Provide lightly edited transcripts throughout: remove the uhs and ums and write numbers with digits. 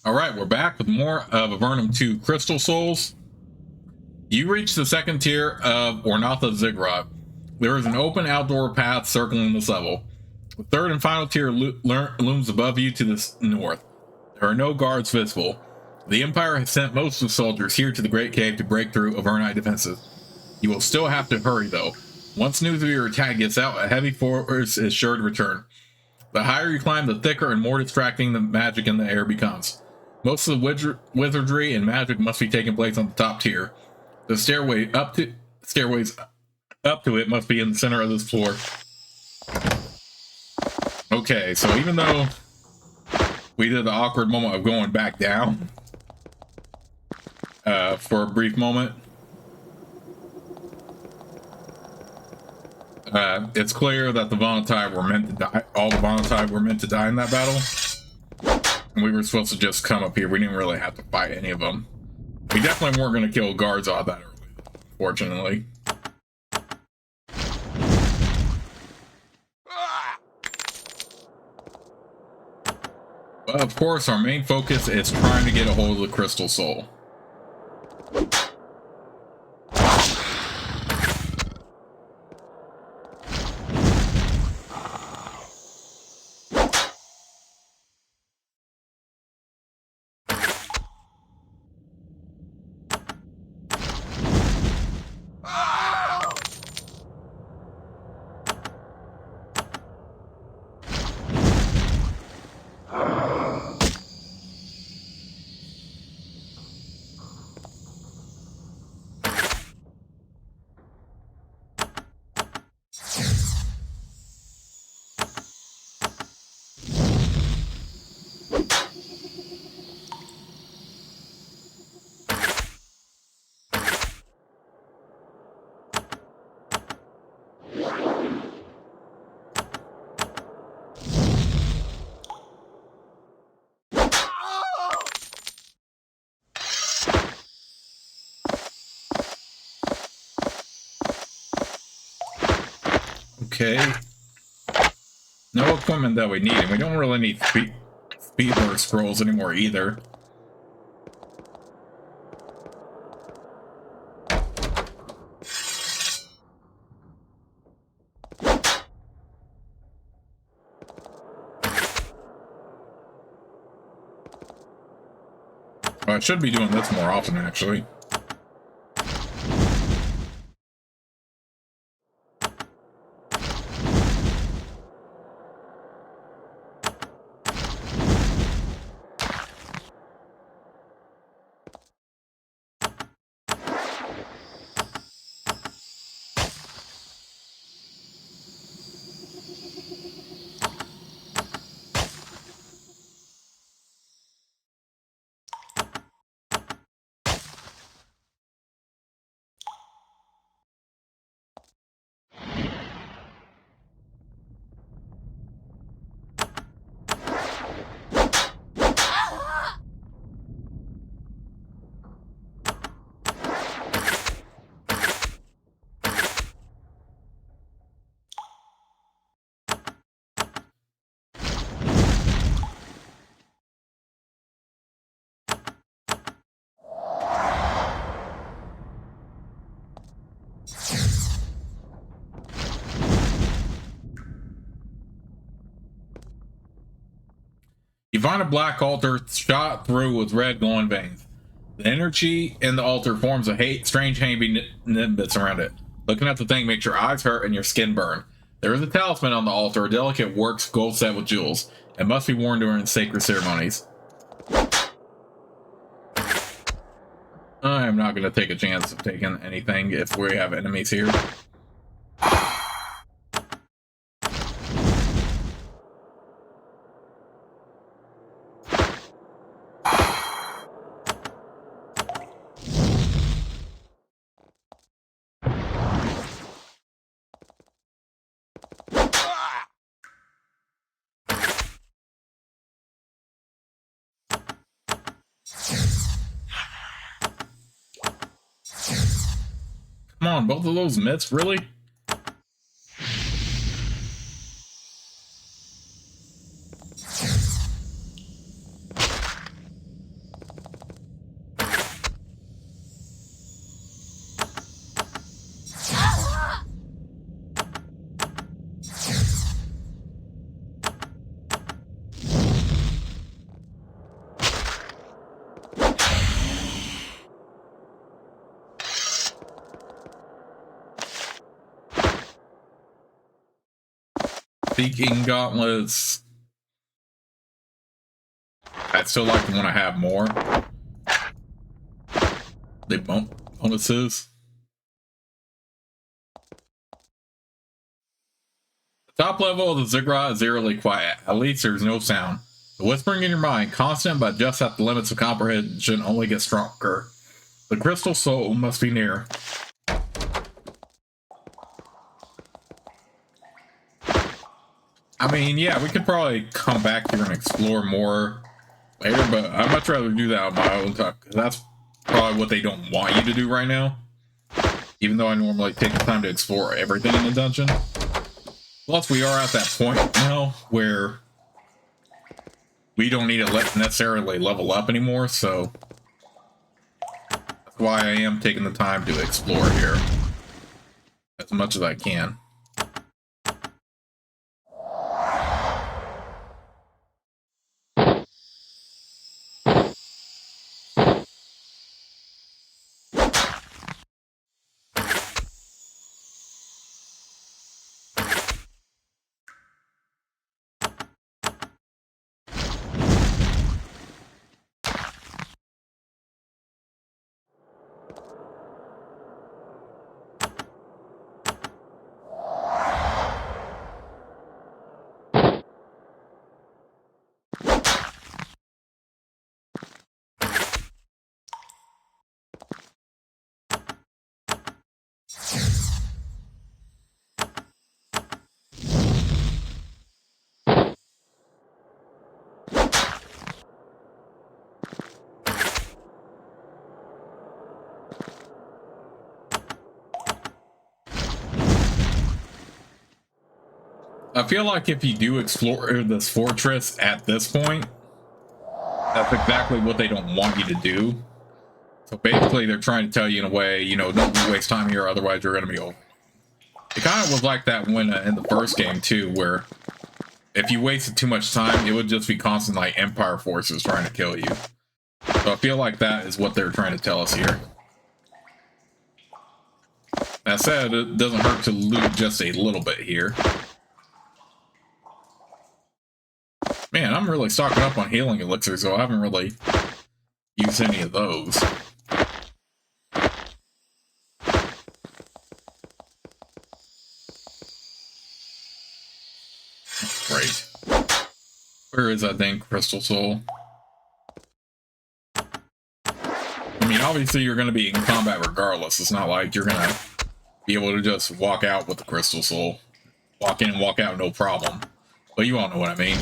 Alright, we're back with more of Avernum 2 Crystal Souls. You reach the second tier of Ornotha Ziggurat. There is an open outdoor path circling this level. The third and final tier looms above you to the north. There are no guards visible. The Empire has sent most of the soldiers here to the Great Cave to break through Avernite defenses. You will still have to hurry, though. Once news of your attack gets out, a heavy force is sure to return. The higher you climb, the thicker and more distracting the magic in the air becomes. Most of the wizardry and magic must be taking place on the top tier. The stairways up to it must be in the center of this floor. Okay, so even though we did the awkward moment of going back down for a brief moment, it's clear that the Vonnetai were meant to die. All the Vonnetai were meant to die in that battle. And we were supposed to just come up here. We didn't really have to fight any of them. We definitely weren't going to kill guards all that early, fortunately. But of course, our main focus is trying to get a hold of the Crystal Soul. Okay. No equipment that we need, and we don't really need speedler scrolls anymore either. Well, I should be doing this more often, actually. You find a black altar shot through with red glowing veins. The energy in the altar forms a strange hanging nimbus around it. Looking at the thing makes your eyes hurt and your skin burn. There is a talisman on the altar, a delicate works gold set with jewels. It must be worn during sacred ceremonies. I am not going to take a chance of taking anything if we have enemies here. Come on, both of those myths, really? Seeking gauntlets. I'd still like to want to have more. They bonuses. The top level of the Ziggurat is eerily quiet. At least there's no sound. The whispering in your mind, constant but just at the limits of comprehension, only gets stronger. The crystal soul must be near. I mean, yeah, we could probably come back here and explore more later, but I'd much rather do that on my own time, because that's probably what they don't want you to do right now. Even though I normally take the time to explore everything in the dungeon. Plus, we are at that point now where we don't need to necessarily level up anymore, so that's why I am taking the time to explore here as much as I can. I feel like if you do explore this fortress at this point, that's exactly what they don't want you to do. So basically, they're trying to tell you in a way, you know, don't waste time here, otherwise you're going to be over. It kind of was like that when in the first game too, where if you wasted too much time, it would just be constant like Empire forces trying to kill you. So I feel like that is what they're trying to tell us here. That said, it doesn't hurt to loot just a little bit here. Man, I'm really stocking up on healing elixirs, so I haven't really used any of those. Great. Where is that dang crystal soul? I mean, obviously you're going to be in combat regardless. It's not like you're going to be able to just walk out with the crystal soul. Walk in and walk out, no problem. But you all know what I mean.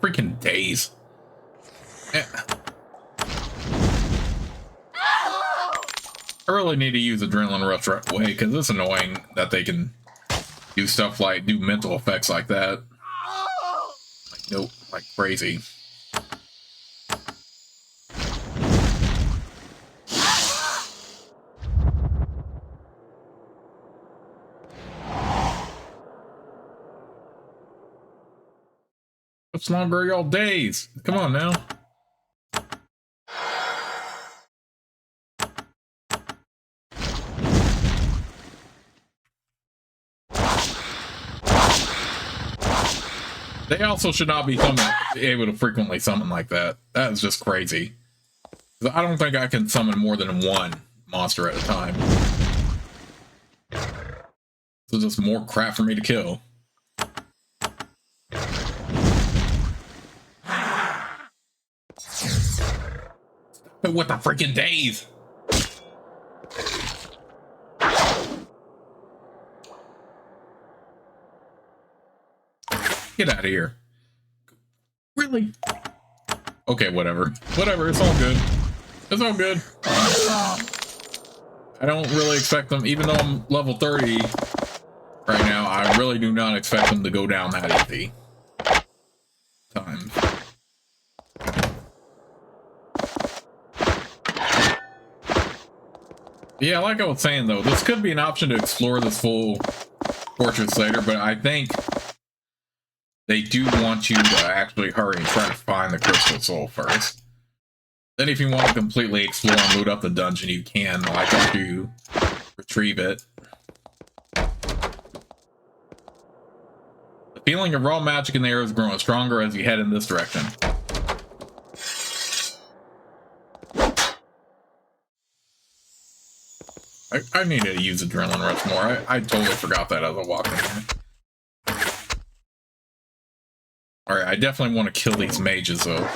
Freaking days. I really need to use Adrenaline Rush right away, because it's annoying that they can do stuff like do mental effects like that. Like, nope, like crazy. What's longer y'all days? Come on now. They also should not be able to frequently summon like that. That is just crazy. I don't think I can summon more than one monster at a time. So just more crap for me to kill. What the freaking days? Get out of here. Really? Okay, whatever. Whatever, it's all good. It's all good. I don't really expect them, even though I'm level 30 right now, I really do not expect them to go down that easy. Times. Yeah, like I was saying though, this could be an option to explore this full fortress later, but I think they do want you to actually hurry and try to find the crystal soul first. Then if you want to completely explore and loot up the dungeon, you can, like after you retrieve it. The feeling of raw magic in the air is growing stronger as you head in this direction. I need to use Adrenaline Rush more. I totally forgot that as I walked in here. Alright, I definitely want to kill these mages though.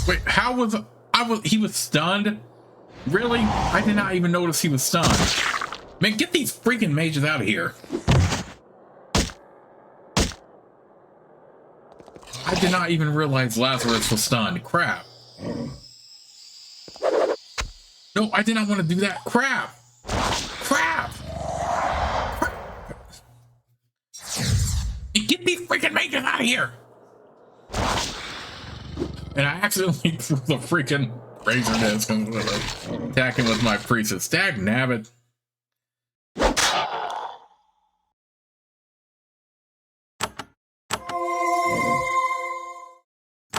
Wait, how was he was stunned? Really? I did not even notice he was stunned. Man, get these freaking mages out of here. I did not even realize Lazarus was stunned. Crap. No, I did not want to do that. Crap. Crap. Crap. Get these freaking mages out of here. And I accidentally threw the freaking razor disc attacking with my priestess. Dag nabbit.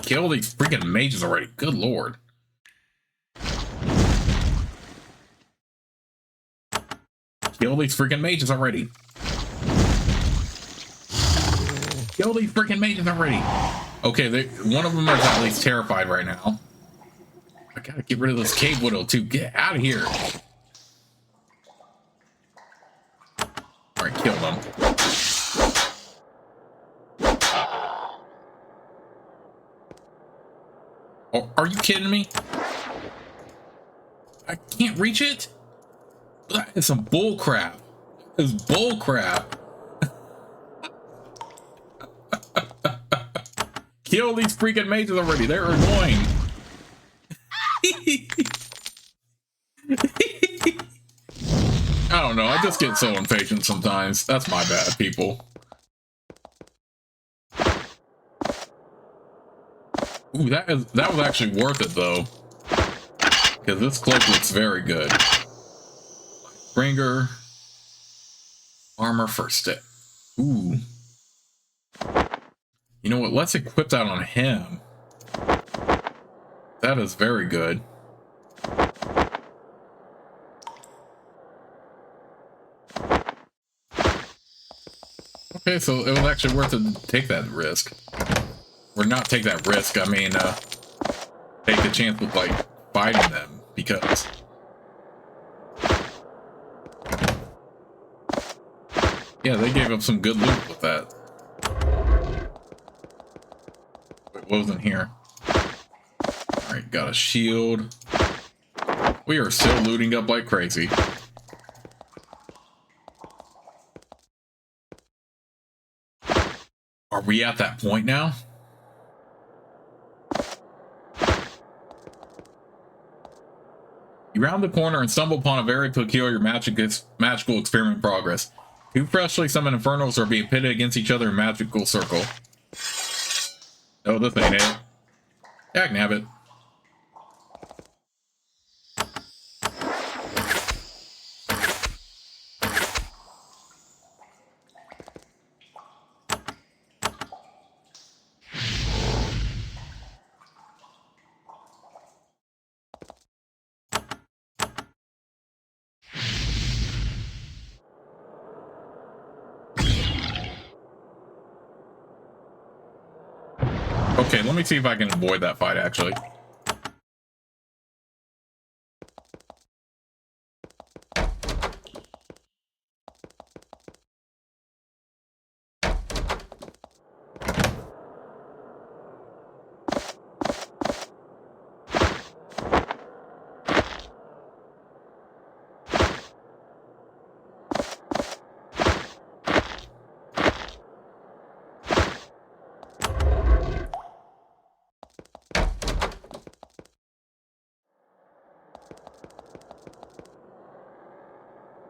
Kill these freaking mages already. Good lord. Kill these freaking mages already. Kill these freaking mages already. Okay, one of them is at least terrified right now. I gotta get rid of this cave widow too. Get out of here. Alright, kill them. Oh, are you kidding me? I can't reach it? That is some bull crap. It's bull crap. Kill these freaking mages already. They're annoying. I don't know. I just get so impatient sometimes. That's my bad, people. Ooh, that was actually worth it though, because this cloak looks very good. Bringer, armor first step. Ooh. You know what? Let's equip that on him. That is very good. Okay, so it was actually worth it to take that risk. Or not take that risk, I mean, take the chance with, like, fighting them, because... Yeah, they gave up some good loot with that. Wait, what was in here? Alright, got a shield. We are still looting up like crazy. Are we at that point now? You round the corner and stumble upon a very peculiar magical experiment in progress. Two freshly summoned infernals are being pitted against each other in a magical circle. Oh, this ain't it. Dagnabbit. Okay, let me see if I can avoid that fight, actually.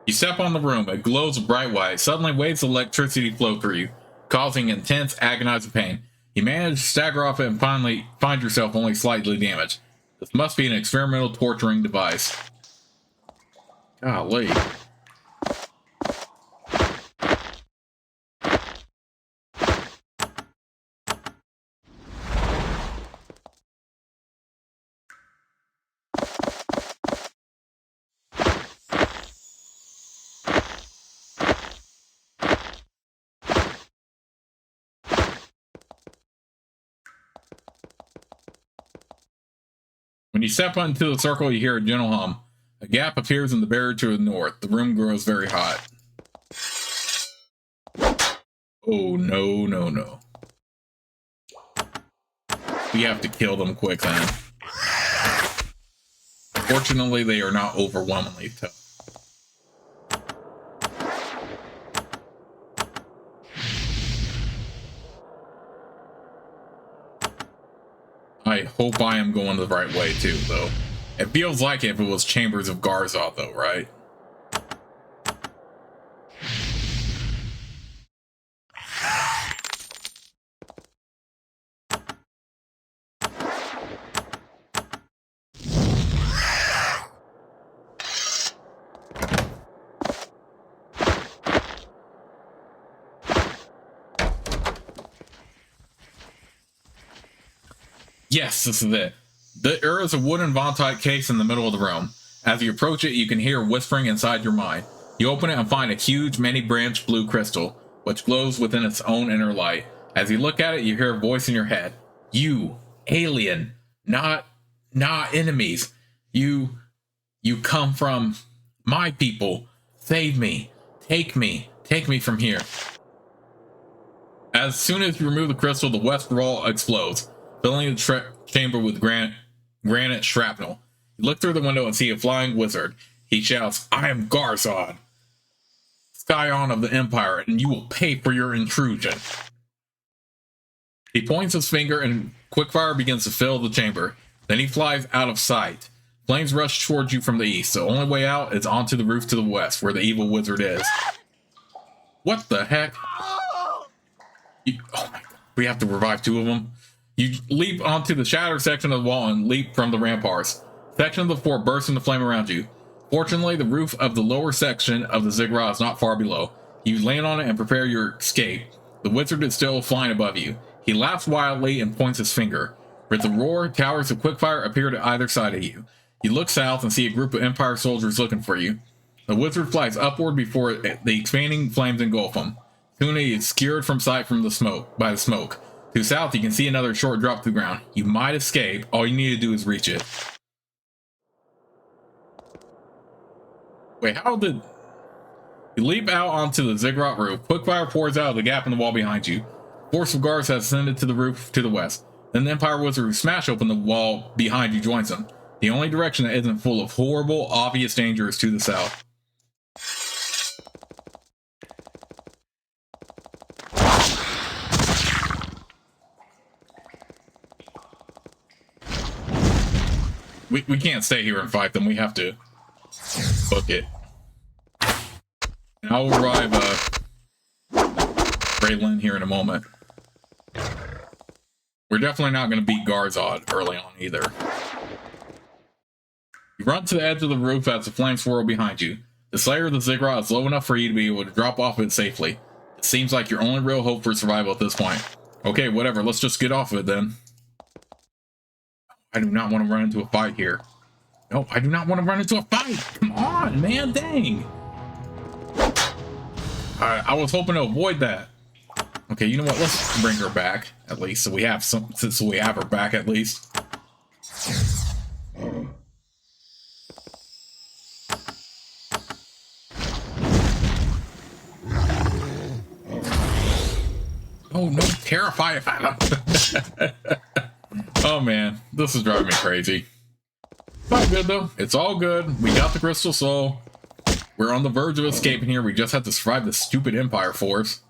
You step on the room, it glows bright white. Suddenly waves of electricity flow through you, causing intense, agonizing pain. You manage to stagger off it and finally find yourself only slightly damaged. This must be an experimental torturing device. Golly. When you step into the circle, you hear a gentle hum. A gap appears in the barrier to the north. The room grows very hot. Oh, no, no, no. We have to kill them quick then. Fortunately, they are not overwhelmingly tough. I hope I am going the right way too, though. It feels like if it was Chambers of Garzoth, though, right? Yes, this is it. There is a wooden Vontite case in the middle of the room. As you approach it, you can hear whispering inside your mind. You open it and find a huge, many-branched blue crystal, which glows within its own inner light. As you look at it, you hear a voice in your head. You, alien, not enemies. You come from my people. Save me. Take me from here. As soon as you remove the crystal, the west wall explodes, filling the chamber with granite shrapnel. You look through the window and see a flying wizard. He shouts, "I am Garzod, Scion of the Empire, and you will pay for your intrusion." He points his finger and quickfire begins to fill the chamber. Then he flies out of sight. Flames rush towards you from the east. The only way out is onto the roof to the west, where the evil wizard is. What the heck? Oh my god. We have to revive two of them. You leap onto the shattered section of the wall and leap from the ramparts. Section of the fort bursts into flame around you. Fortunately, the roof of the lower section of the Ziggurat is not far below. You land on it and prepare your escape. The wizard is still flying above you. He laughs wildly and points his finger. With a roar, towers of quickfire appear to either side of you. You look south and see a group of Empire soldiers looking for you. The wizard flies upward before the expanding flames engulf him. Soon he is skewered from sight by the smoke. To the south, you can see another short drop to the ground. You might escape. All you need to do is reach it. Wait, how did... You leap out onto the Ziggurat roof. Quickfire pours out of the gap in the wall behind you. Force of guards has ascended to the roof to the west. Then the Empire wizard who smashed open the wall behind you joins them. The only direction that isn't full of horrible, obvious danger is to the south. We can't stay here and fight them. We have to book it. And I'll arrive Braylin here in a moment. We're definitely not going to beat Garzod early on either. You run to the edge of the roof as the flames swirl behind you. The Slayer of the Ziggurat is low enough for you to be able to drop off it safely. It seems like your only real hope for survival at this point. Okay, whatever. Let's just get off of it then. I do not want to run into a fight here. No, I do not want to run into a fight. Come on, man. Dang. I was hoping to avoid that. Okay, you know what? Let's bring her back at least, so we have since we have her back at least. Oh no, terrify if I Oh man, this is driving me crazy. It's all good though. It's all good. We got the Crystal Soul. We're on the verge of escaping here. We just have to survive the stupid Empire force.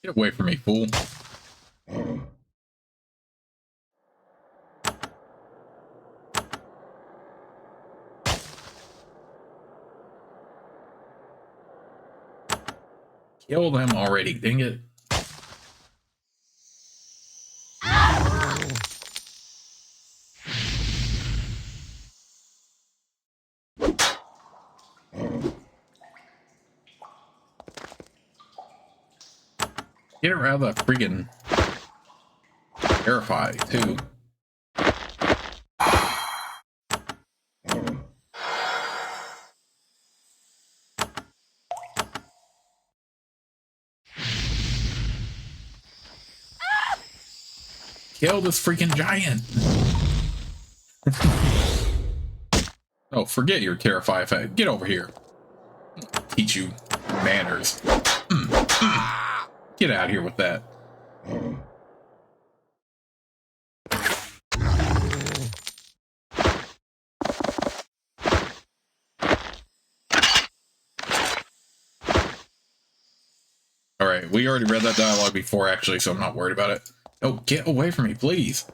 Get away from me, fool. Kill them already, dang it. Get her out of the freaking terrify too. Kill this freaking giant. Oh, forget your terrify effect. Get over here. Teach you manners. Get out of here with that. Alright, we already read that dialogue before, actually, so I'm not worried about it. Oh, get away from me, please.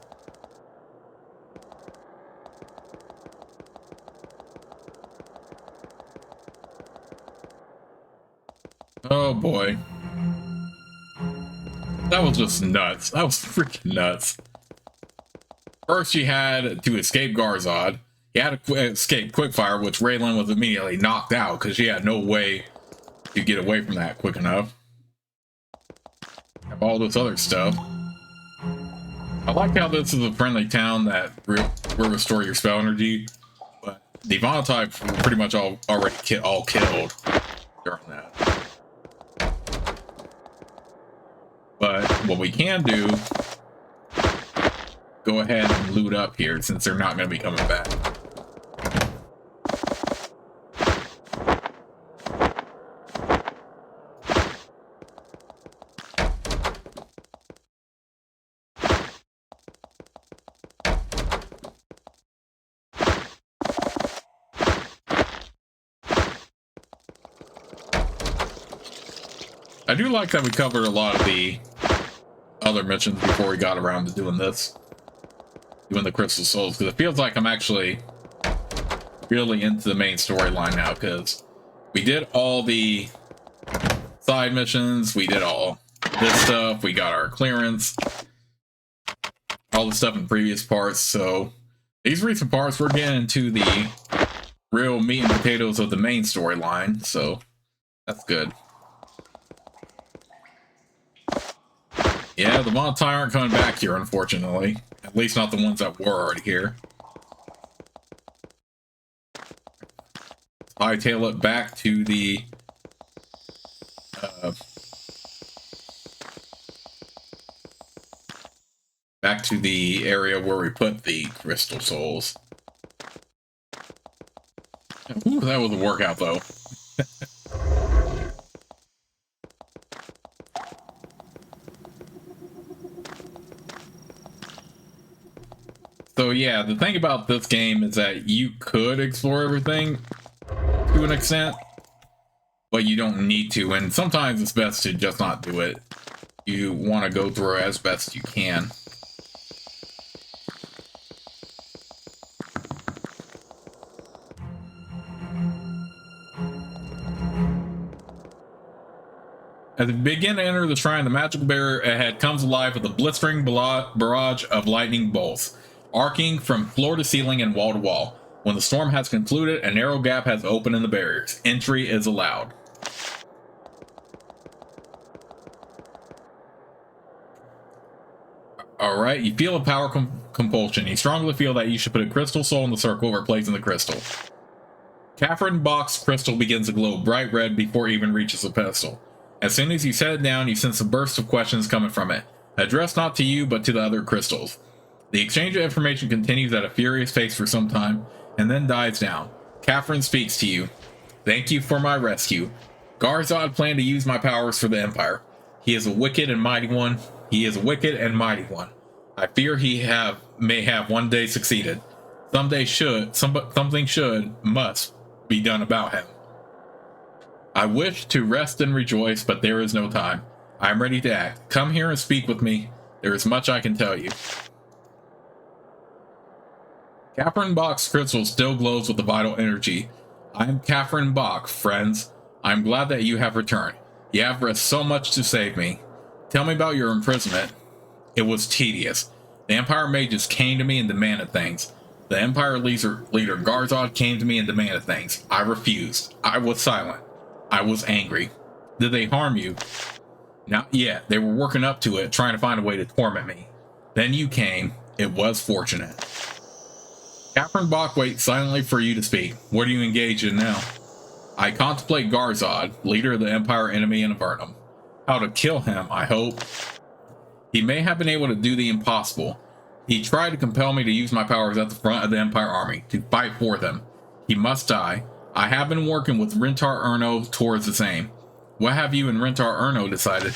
Oh, boy. That was just nuts. That was freaking nuts. First, she had to escape Garzad. He had to escape Quickfire, which Raylan was immediately knocked out because she had no way to get away from that quick enough. Have all this other stuff. I like how this is a friendly town that will restore your spell energy, but the Vonnetai were pretty much already killed during that. But what we can do, go ahead and loot up here since they're not going to be coming back. I do like that we covered a lot of the other missions before we got around to doing this. Doing the Crystal Souls, because it feels like I'm actually really into the main storyline now, because we did all the side missions, we did all this stuff, we got our clearance, all the stuff in previous parts, so these recent parts we're getting into the real meat and potatoes of the main storyline, so that's good. Yeah, the Vonnetai aren't coming back here, unfortunately. At least not the ones that were already here. Hightail it back to the... back to the area where we put the Crystal Souls. Ooh, that was a workout, though. So yeah, the thing about this game is that you could explore everything to an extent, but you don't need to, and sometimes it's best to just not do it. You want to go through as best you can. As we begin to enter the shrine, the magical barrier ahead comes alive with a blistering barrage of lightning bolts, arcing from floor to ceiling and wall to wall. When the storm has concluded, a narrow gap has opened in the barriers. Entry is allowed. Alright, you feel a power compulsion. You strongly feel that you should put a crystal soul in the circle, replacing the crystal. Catherine Bach's crystal begins to glow bright red before it even reaches the pedestal. As soon as you set it down, you sense a burst of questions coming from it, addressed not to you but to the other crystals. The exchange of information continues at a furious pace for some time, and then dies down. Catherine speaks to you. Thank you for my rescue. Garzad planned to use my powers for the Empire. He is a wicked and mighty one. I fear he may have one day succeeded. Something must be done about him. I wish to rest and rejoice, but there is no time. I am ready to act. Come here and speak with me. There is much I can tell you. Catherine Bach's crystal still glows with the vital energy. I am Catherine Bach, friends. I am glad that you have returned. You have risked so much to save me. Tell me about your imprisonment. It was tedious. The Empire mages came to me and demanded things. The Empire leader Garzad came to me and demanded things. I refused. I was silent. I was angry. Did they harm you? Not yet. They were working up to it, trying to find a way to torment me. Then you came. It was fortunate. Catherine Bach waits silently for you to speak. What are you engaged in now? I contemplate Garzad, leader of the Empire enemy in Avernum. How to kill him, I hope. He may have been able to do the impossible. He tried to compel me to use my powers at the front of the Empire army, to fight for them. He must die. I have been working with Rentar Erno towards the same. What have you and Rentar Erno decided?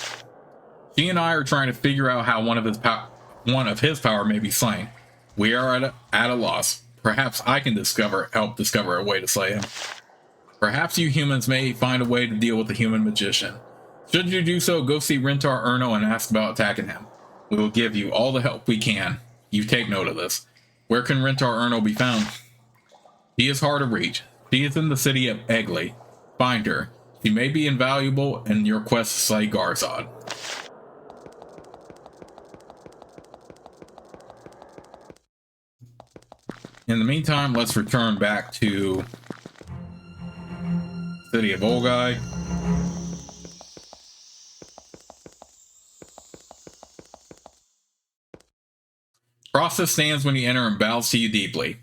She and I are trying to figure out how one of his power may be slain. We are at a loss. Perhaps I can help discover a way to slay him. Perhaps you humans may find a way to deal with the human magician. Should you do so, go see Rentar Erno and ask about attacking him. We will give you all the help we can. You take note of this. Where can Rentar Erno be found? He is hard to reach. She is in the city of Egli. Find her. She may be invaluable in your quest to slay Garzad. In the meantime, let's return back to City of Olgai. Process stands when you enter and bows to you deeply.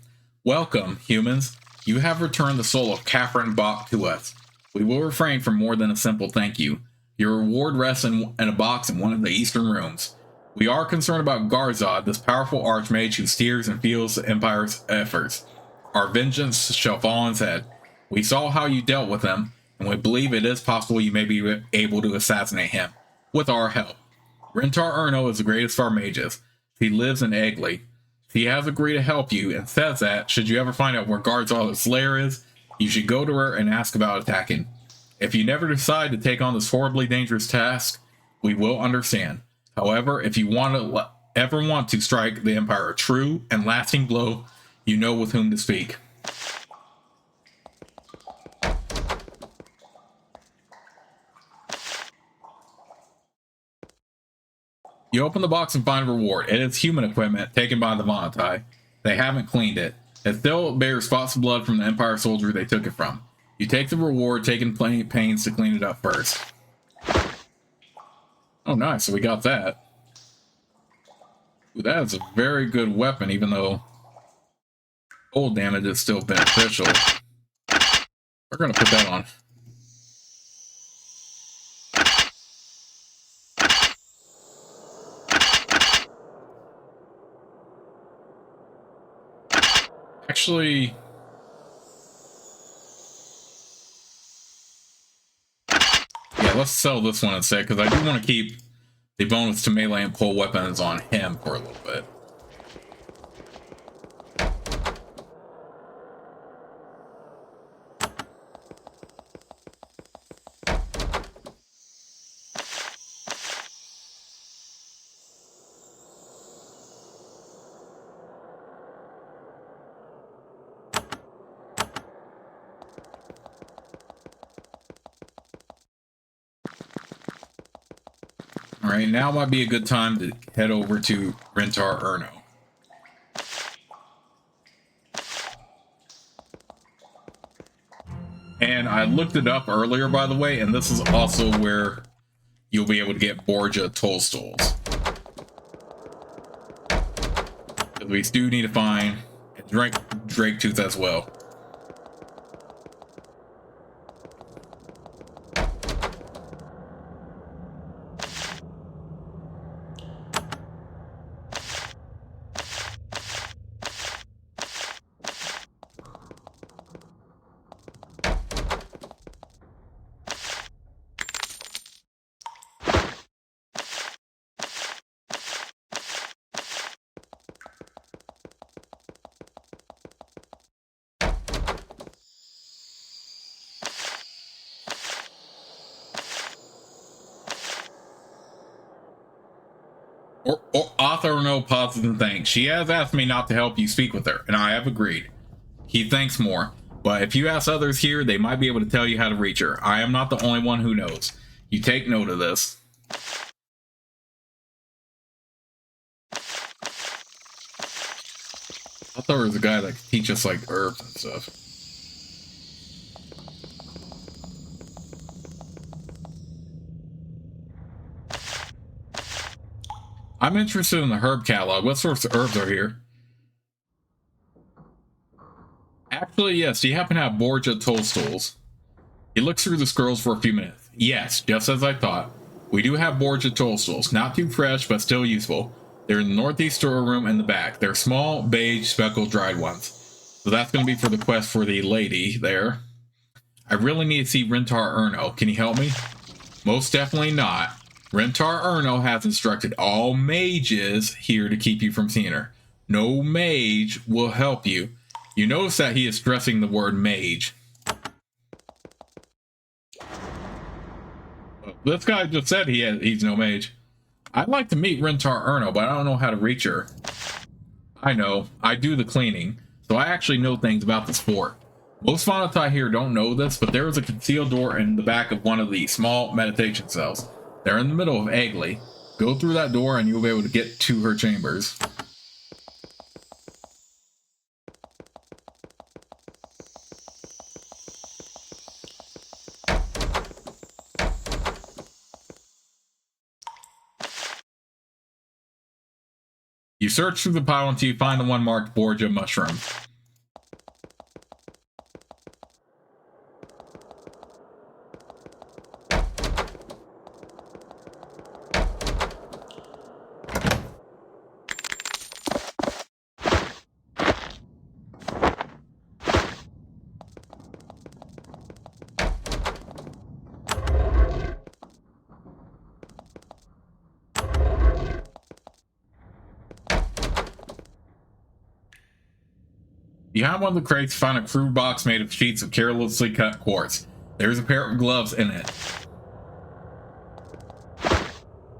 Welcome, humans. You have returned the soul of Catherine Bach to us. We will refrain from more than a simple thank you. Your reward rests in a box in one of the eastern rooms. We are concerned about Garzad, this powerful archmage who steers and feels the Empire's efforts. Our vengeance shall fall on his head. We saw how you dealt with him, and we believe it is possible you may be able to assassinate him, with our help. Rentar Erno is the greatest of our mages. He lives in Egli. She has agreed to help you, and says that, should you ever find out where Garzad's lair is, you should go to her and ask about attacking. If you never decide to take on this horribly dangerous task, we will understand. However, if you ever want to strike the Empire a true and lasting blow, you know with whom to speak. You open the box and find a reward. It is human equipment taken by the Vontai. They haven't cleaned it. It still bears spots of blood from the Empire soldier they took it from. You take the reward, taking plenty of pains to clean it up first. Oh, nice. So we got that. Ooh, that is a very good weapon, even though cold damage is still beneficial. We're going to put that on. Actually, yeah, let's sell this one instead, because I do want to keep the bonus to melee and pole weapons on him for a little bit. Alright, now might be a good time to head over to Rentar Erno. And I looked it up earlier, by the way, and this is also where you'll be able to get Borgia Tollstones. We do need to find Drake Tooth as well. Author no positive thanks. She has asked me not to help you speak with her, and I have agreed. He thanks more, but if you ask others here, they might be able to tell you how to reach her. I am not the only one who knows. You take note of this. I thought there was a guy that could teach us like herbs and stuff. I'm interested in the herb catalog. What sorts of herbs are here? Actually, yes. Do you happen to have Borgia toadstools? He looks through the scrolls for a few minutes. Yes, just as I thought. We do have Borgia toadstools. Not too fresh, but still useful. They're in the northeast storeroom in the back. They're small, beige, speckled, dried ones. So that's going to be for the quest for the lady there. I really need to see Rentar Erno. Can you help me? Most definitely not. Rentar Erno has instructed all mages here to keep you from seeing her. No mage will help you. You notice that he is stressing the word mage. This guy just said he's no mage. I'd like to meet Rentar Erno, but I don't know how to reach her. I know, I do the cleaning, so I actually know things about the sport. Most Vonatai here don't know this, but there is a concealed door in the back of one of the small meditation cells. They're in the middle of Eggley. Go through that door and you'll be able to get to her chambers. You search through the pile until you find the one marked Borgia mushroom. Behind one of the crates, you find a crude box made of sheets of carelessly cut quartz. There's a pair of gloves in it.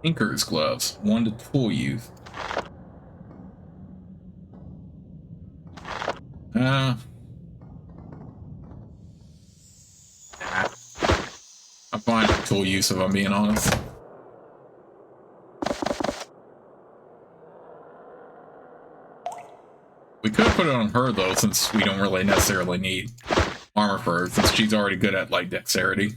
Tinker's gloves, one to tool use. I'm fine with tool use if I'm being honest. We could put it on her though, since we don't really necessarily need armor for her, since she's already good at like dexterity.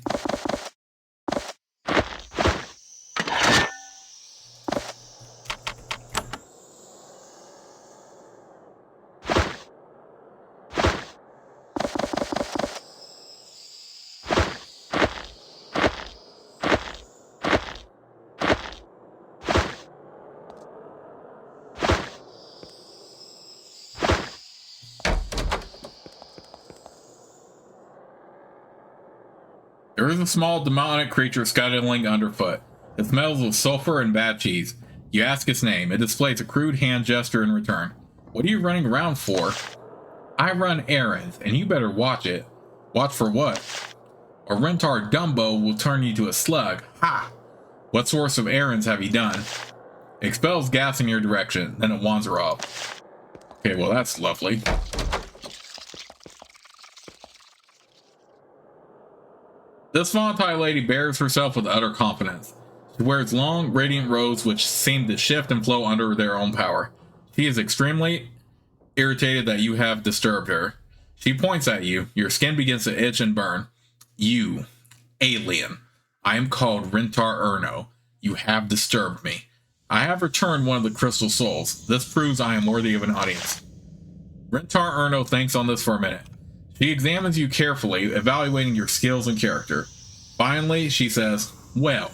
There is a small demonic creature scuttling underfoot. It smells of sulfur and bad cheese. You ask its name. It displays a crude hand gesture in return. What are you running around for? I run errands, and you better watch it. Watch for what? Or Rentar Dumbo will turn you to a slug. Ha! What sorts of errands have you done? It expels gas in your direction, then it wanders off. Okay, well that's lovely. This Vonatai lady bears herself with utter confidence. She wears long, radiant robes which seem to shift and flow under their own power. She is extremely irritated that you have disturbed her. She points at you. Your skin begins to itch and burn. You, alien. I am called Rentar Erno. You have disturbed me. I have returned one of the crystal souls. This proves I am worthy of an audience. Rentar Erno thinks on this for a minute. She examines you carefully, evaluating your skills and character. Finally, she says, well,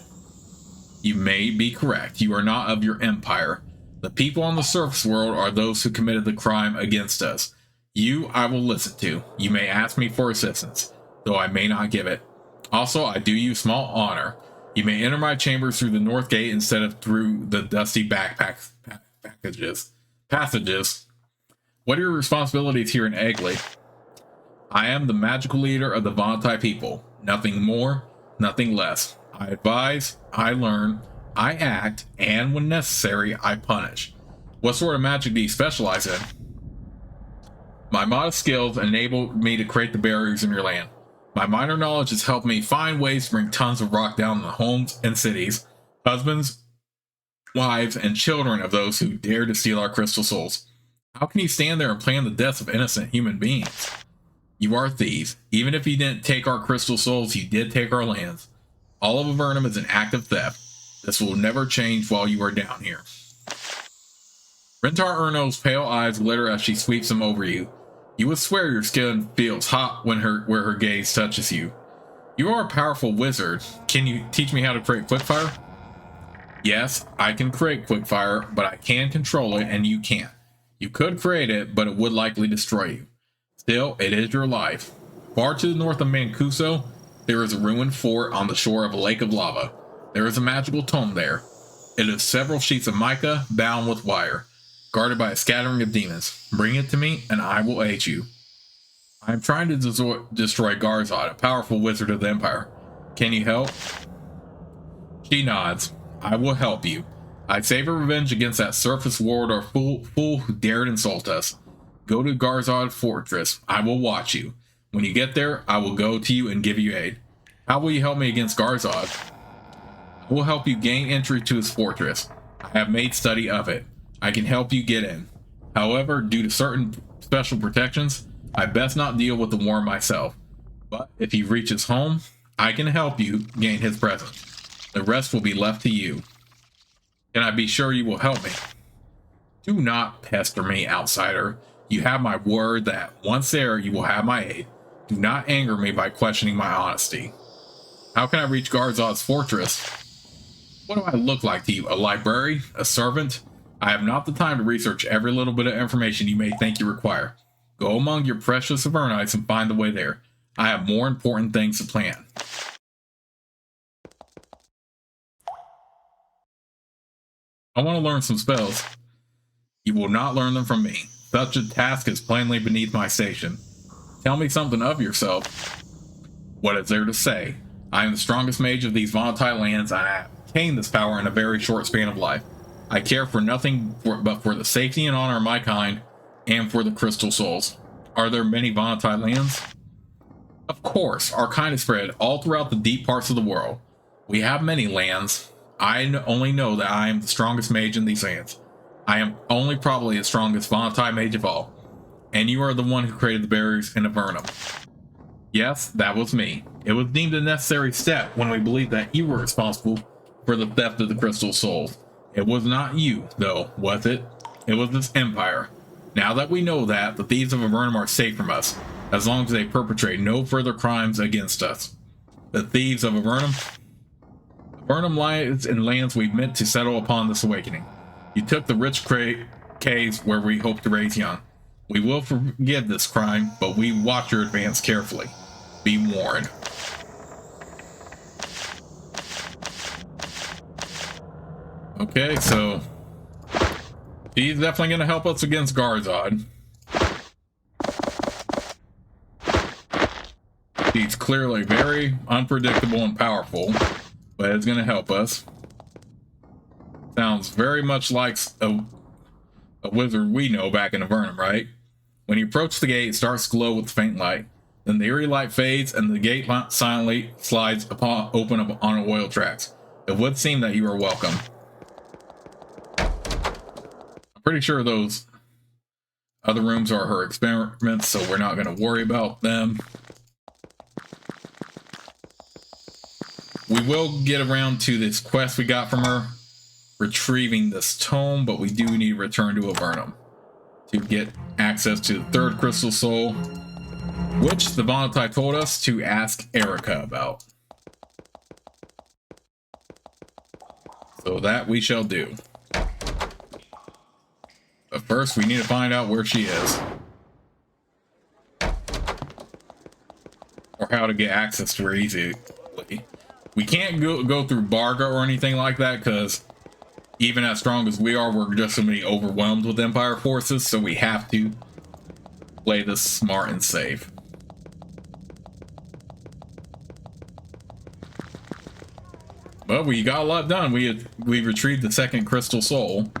you may be correct. You are not of your empire. The people on the surface world are those who committed the crime against us. You, I will listen to. You may ask me for assistance, though I may not give it. Also, I do you small honor. You may enter my chambers through the north gate instead of through the dusty passages. What are your responsibilities here in Eggley? I am the magical leader of the Vontai people. Nothing more, nothing less. I advise, I learn, I act, and when necessary, I punish. What sort of magic do you specialize in? My modest skills enable me to create the barriers in your land. My minor knowledge has helped me find ways to bring tons of rock down on the homes and cities, husbands, wives, and children of those who dare to steal our crystal souls. How can you stand there and plan the deaths of innocent human beings? You are thieves. Even if you didn't take our crystal souls, you did take our lands. All of Avernum is an act of theft. This will never change while you are down here. Rentar Erno's pale eyes glitter as she sweeps them over you. You would swear your skin feels hot where her gaze touches you. You are a powerful wizard. Can you teach me how to create quickfire? Yes, I can create quickfire, but I can control it and you can't. You could create it, but it would likely destroy you. Still, it is your life. Far to the north of Mancuso, there is a ruined fort on the shore of a lake of lava. There is a magical tome there. It is several sheets of mica bound with wire, guarded by a scattering of demons. Bring it to me, and I will aid you. I am trying to destroy Garzad, a powerful wizard of the Empire. Can you help? She nods. I will help you. I save a revenge against that surface ward or fool who dared insult us. Go to Garzad Fortress. I will watch you. When you get there, I will go to you and give you aid. How will you help me against Garzad? I will help you gain entry to his fortress. I have made study of it. I can help you get in. However, due to certain special protections, I best not deal with the worm myself. But if he reaches home, I can help you gain his presence. The rest will be left to you. Can I be sure you will help me? Do not pester me, outsider. You have my word that, once there, you will have my aid. Do not anger me by questioning my honesty. How can I reach Garzad's fortress? What do I look like to you? A library? A servant? I have not the time to research every little bit of information you may think you require. Go among your precious Avernites and find the way there. I have more important things to plan. I want to learn some spells. You will not learn them from me. Such a task is plainly beneath my station. Tell me something of yourself. What is there to say? I am the strongest mage of these volatile lands, and I have attained this power in a very short span of life. I care for nothing but for the safety and honor of my kind, and for the crystal souls. Are there many volatile lands? Of course, our kind is spread all throughout the deep parts of the world. We have many lands. I only know that I am the strongest mage in these lands. I am only probably the strongest volatile mage of all. And you are the one who created the barriers in Avernum. Yes, that was me. It was deemed a necessary step when we believed that you were responsible for the theft of the crystal souls. It was not you, though, was it? It was this empire. Now that we know that, the thieves of Avernum are safe from us, as long as they perpetrate no further crimes against us. The thieves of Avernum? Avernum lies in lands we meant to settle upon this awakening. You took the rich caves where we hope to raise young. We will forgive this crime, but we watch your advance carefully. Be warned. Okay, so she's definitely going to help us against Garzad. She's clearly very unpredictable and powerful, but it's going to help us. Sounds very much like a wizard we know back in Avernum, right? When you approach the gate, it starts to glow with faint light. Then the eerie light fades and the gate silently slides open up on oil tracks. It would seem that you are welcome. I'm pretty sure those other rooms are her experiments, so we're not going to worry about them. We will get around to this quest we got from her. retrieving this tome, but we do need to return to Avernum to get access to the third crystal soul, which the Vonnetai told us to ask Erica about. So that we shall do. But first, we need to find out where she is. Or how to get access to her easily. We can't go through Barga or anything like that, because even as strong as we are, we're just going to be overwhelmed with Empire forces, so we have to play this smart and safe. But we got a lot done. We retrieved the second crystal soul.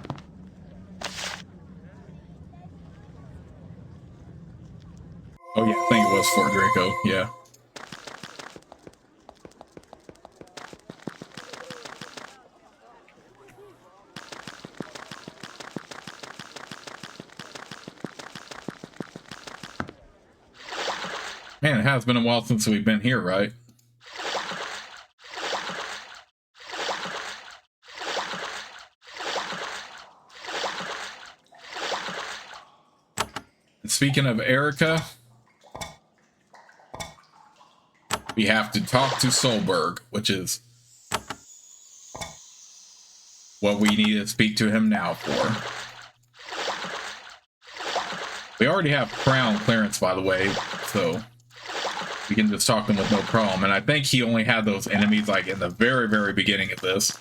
Oh yeah, I think it was Fort Draco, yeah. Man, it has been a while since we've been here, right? And speaking of Erica, we have to talk to Solberg, which is what we need to speak to him now for. We already have crown clearance, by the way, so we can just talk to him with no problem. And I think he only had those enemies like in the very, very beginning of this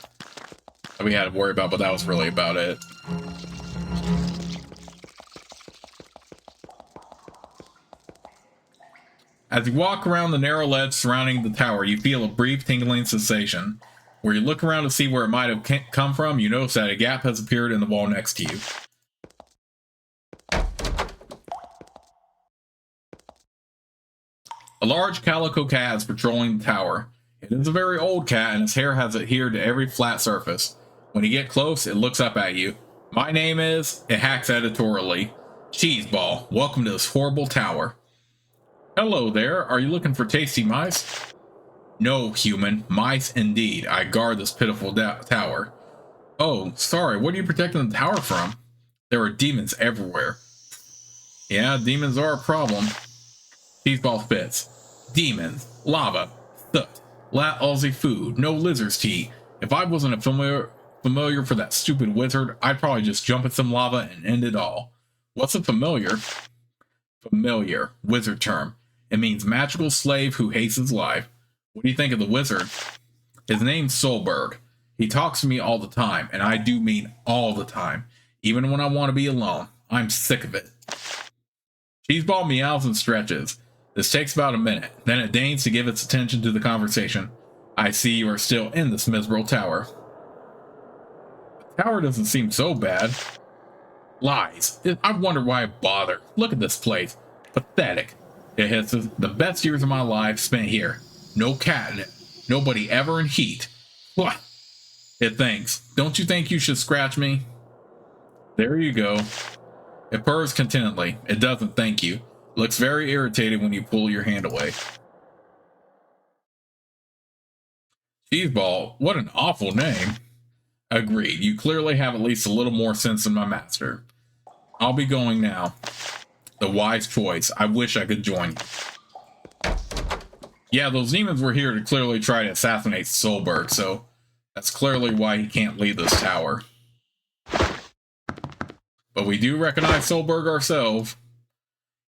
that we had to worry about, but that was really about it. As you walk around the narrow ledge surrounding the tower, you feel a brief tingling sensation. Where you look around to see where it might have come from, you notice that a gap has appeared in the wall next to you. A large calico cat is patrolling the tower. It is a very old cat, and its hair has adhered to every flat surface. When you get close, it looks up at you. My name is, it hacks editorially, Cheeseball. Welcome to this horrible tower. Hello there, are you looking for tasty mice? No, human, mice indeed. I guard this pitiful tower. Oh, sorry, what are you protecting the tower from? There are demons everywhere. Yeah, demons are a problem. Cheeseball spits. Demons, lava, soot, lousy food, no lizards to eat. If I wasn't a familiar for that stupid wizard, I'd probably just jump at some lava and end it all. What's a familiar? Familiar, wizard term. It means magical slave who hates his life. What do you think of the wizard? His name's Solberg. He talks to me all the time, and I do mean all the time. Even when I want to be alone. I'm sick of it. Cheeseball meows and stretches. This takes about a minute. Then it deigns to give its attention to the conversation. I see you are still in this miserable tower. The tower doesn't seem so bad. Lies. I wonder why I bother. Look at this place. Pathetic. It hisses. The best years of my life spent here. No catnip. Nobody ever in heat. What? It thinks. Don't you think you should scratch me? There you go. It purrs contentedly. It doesn't thank you. Looks very irritated when you pull your hand away. Cheeseball, what an awful name. Agreed. You clearly have at least a little more sense than my master. I'll be going now. The wise choice. I wish I could join you. Yeah, those demons were here to clearly try to assassinate Solberg, so that's clearly why he can't leave this tower. But we do recognize Solberg ourselves.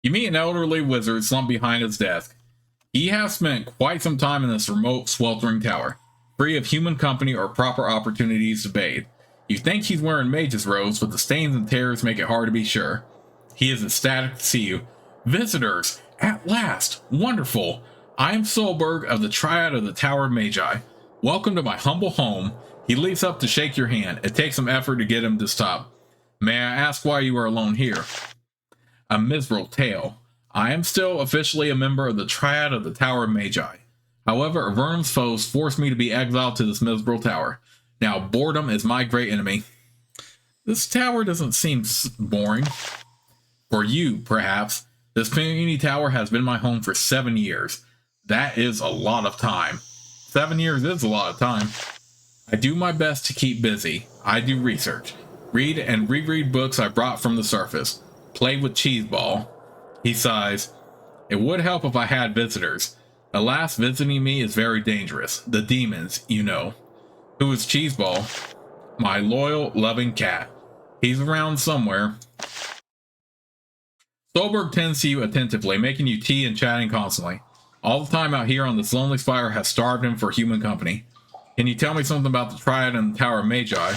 You meet an elderly wizard slumped behind his desk. He has spent quite some time in this remote, sweltering tower, free of human company or proper opportunities to bathe. You think he's wearing mage's robes, but the stains and tears make it hard to be sure. He is ecstatic to see you. Visitors! At last! Wonderful! I am Solberg of the Triad of the Tower of Magi. Welcome to my humble home. He leaps up to shake your hand. It takes some effort to get him to stop. May I ask why you are alone here? A miserable tale. I am still officially a member of the Triad of the Tower of Magi. However, Avernum's foes forced me to be exiled to this miserable tower. Now, boredom is my great enemy. This tower doesn't seem boring. For you, perhaps. This puny tower has been my home for 7 years. That is a lot of time. 7 years is a lot of time. I do my best to keep busy. I do research. Read and reread books I brought from the surface. Play with Cheeseball. He sighs. It would help if I had visitors. Alas, visiting me is very dangerous. The demons, you know. Who is Cheeseball? My loyal, loving cat. He's around somewhere. Stolberg tends to you attentively, making you tea and chatting constantly. All the time out here on this lonely spire has starved him for human company. Can you tell me something about the Triad and the Tower of Magi?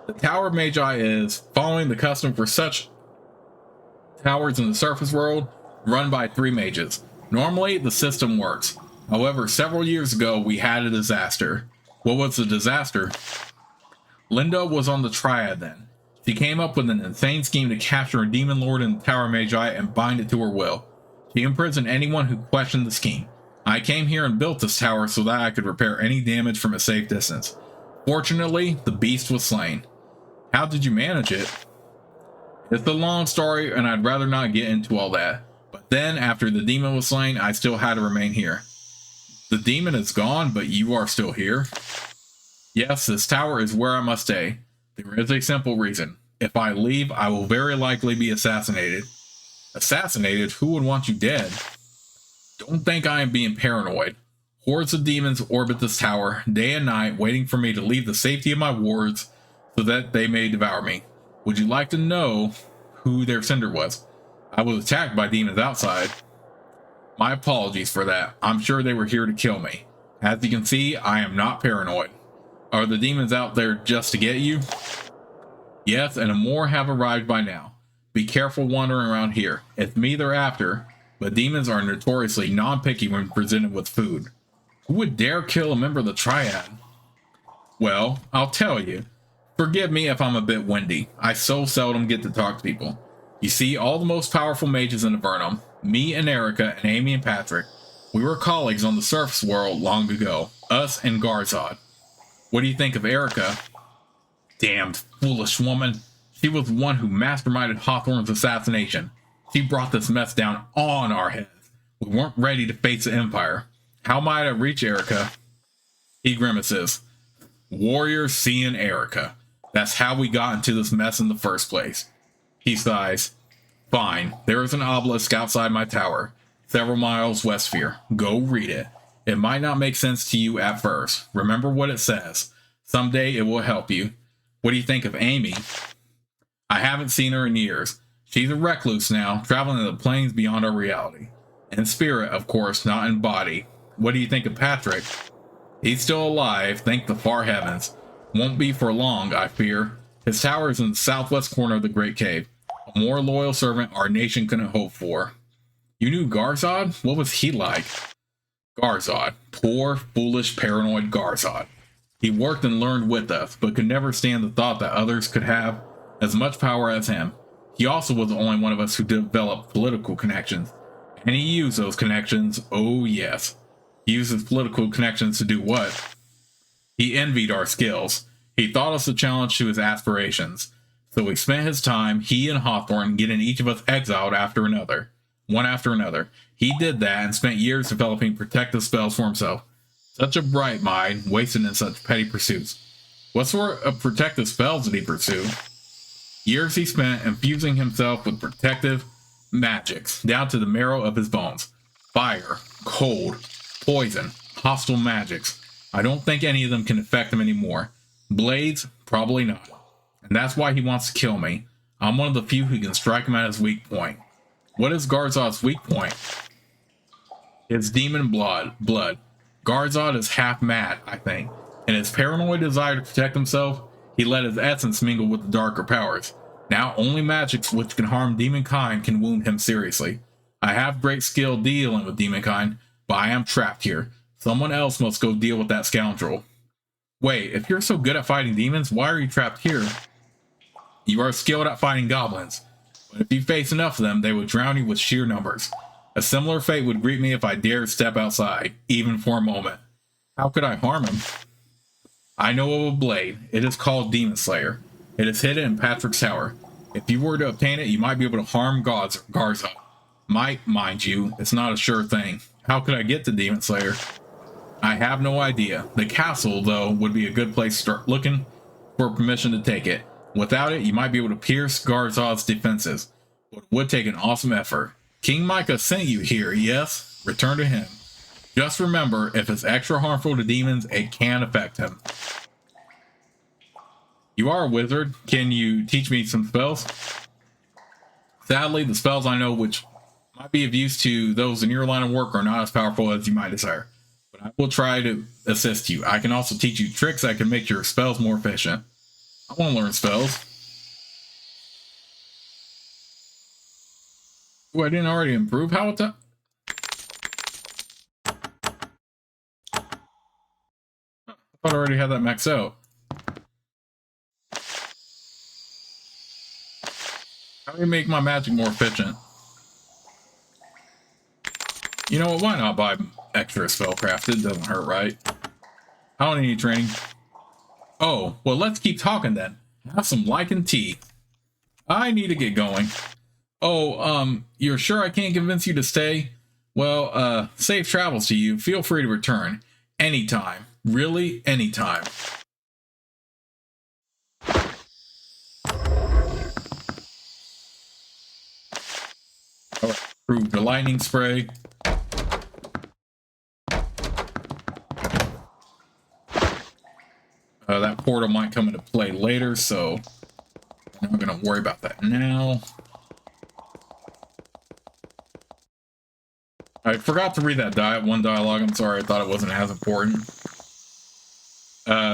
The Tower of Magi is, following the custom for such towers in the surface world, run by 3 mages. Normally, the system works. However, several years ago, we had a disaster. What was the disaster? Linda was on the Triad then. She came up with an insane scheme to capture a demon lord in the Tower of Magi and bind it to her will. She imprisoned anyone who questioned the scheme. I came here and built this tower so that I could repair any damage from a safe distance. Fortunately, the beast was slain. How did you manage it? It's a long story, and I'd rather not get into all that. But then, after the demon was slain, I still had to remain here. The demon is gone, but you are still here? Yes, this tower is where I must stay. There is a simple reason. If I leave, I will very likely be assassinated. Assassinated? Who would want you dead? Don't think I am being paranoid. Hordes of demons orbit this tower, day and night, waiting for me to leave the safety of my wards so that they may devour me. Would you like to know who their sender was? I was attacked by demons outside. My apologies for that. I'm sure they were here to kill me. As you can see, I am not paranoid. Are the demons out there just to get you? Yes, and more have arrived by now. Be careful wandering around here. It's me they're after, but demons are notoriously non-picky when presented with food. Who would dare kill a member of the Triad? Well, I'll tell you. Forgive me if I'm a bit windy. I so seldom get to talk to people. You see, all the most powerful mages in Avernum, me and Erica and Amy and Patrick, we were colleagues on the surface world long ago. Us and Garzad. What do you think of Erica? Damned foolish woman. She was the one who masterminded Hawthorne's assassination. She brought this mess down on our heads. We weren't ready to face the Empire. How might I reach Erica? He grimaces. Warrior seeing Erica. That's how we got into this mess in the first place. He sighs. Fine, there is an obelisk outside my tower, several miles west here. Go read it. It might not make sense to you at first. Remember what it says. Someday it will help you. What do you think of Amy? I haven't seen her in years. She's a recluse now, traveling in the planes beyond our reality. In spirit, of course, not in body. What do you think of Patrick? He's still alive, thank the far heavens. Won't be for long, I fear. His tower is in the southwest corner of the Great Cave. A more loyal servant our nation couldn't hope for. You knew Garzad? What was he like? Garzad. Poor, foolish, paranoid Garzad. He worked and learned with us, but could never stand the thought that others could have as much power as him. He also was the only one of us who developed political connections. And he used those connections, oh yes. He used his political connections to do what? He envied our skills. He thought us a challenge to his aspirations. So he spent his time, he and Hawthorne, getting each of us exiled after another. One after another. He did that and spent years developing protective spells for himself. Such a bright mind, wasted in such petty pursuits. What sort of protective spells did he pursue? Years he spent infusing himself with protective magics, down to the marrow of his bones. Fire, cold, poison, hostile magics. I don't think any of them can affect him anymore. Blades? Probably not. And that's why he wants to kill me. I'm one of the few who can strike him at his weak point. What is Garzad's weak point? It's demon blood. Garzad is half mad, I think. In his paranoid desire to protect himself, he let his essence mingle with the darker powers. Now only magics which can harm demonkind can wound him seriously. I have great skill dealing with demonkind, but I am trapped here. Someone else must go deal with that scoundrel. Wait, if you're so good at fighting demons, why are you trapped here? You are skilled at fighting goblins, but if you face enough of them, they would drown you with sheer numbers. A similar fate would greet me if I dared step outside, even for a moment. How could I harm him? I know of a blade. It is called Demon Slayer. It is hidden in Patrick's tower. If you were to obtain it, you might be able to harm Garzad. Might, mind you, it's not a sure thing. How could I get to Demon Slayer? I have no idea. The castle, though, would be a good place to start looking for permission to take it. Without it, you might be able to pierce Garzov's defenses, but it would take an awesome effort. King Micah sent you here, yes? Return to him. Just remember, if it's extra harmful to demons, it can affect him. You are a wizard. Can you teach me some spells? Sadly, the spells I know which might be of use to those in your line of work are not as powerful as you might desire. But I will try to assist you. I can also teach you tricks that can make your spells more efficient. I want to learn spells. Ooh, I didn't already improve how it's up. I thought I already had that maxed out. How do you make my magic more efficient? You know what? Why not buy extra spellcraft? It doesn't hurt, right? I don't need any training. Oh, well, let's keep talking then. Have some lichen tea. I need to get going. Oh, you're sure I can't convince you to stay? Well, safe travels to you. Feel free to return. Anytime. Really, anytime. Alright, prove the lightning spray. That portal might come into play later, so I'm not going to worry about that now. I forgot to read that one dialogue. I'm sorry, I thought it wasn't as important.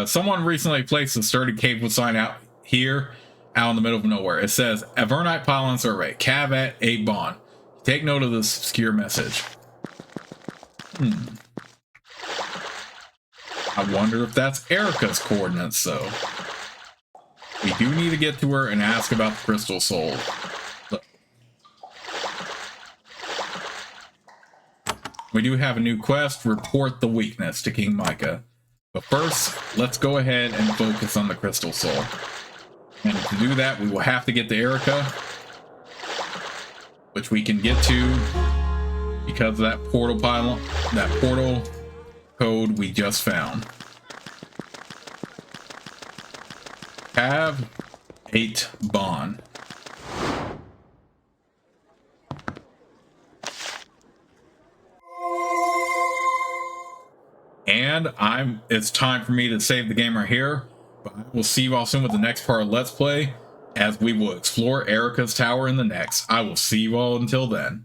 Someone recently placed a sturdy cable sign out here, out in the middle of nowhere. It says, Avernite Pylon Survey, Cav at 8 Bond. Take note of this obscure message. I wonder if that's Erica's coordinates, though. We do need to get to her and ask about the Crystal Soul. Look. We do have a new quest, report the weakness to King Micah. But first, let's go ahead and focus on the Crystal Soul. And to do that, we will have to get to Erica, which we can get to because of that portal pylon, that portal code we just found. Have 8 Bond. And it's time for me to save the game right here. But I will see you all soon with the next part of Let's Play, as we will explore Erica's tower in the next. I will see you all until then.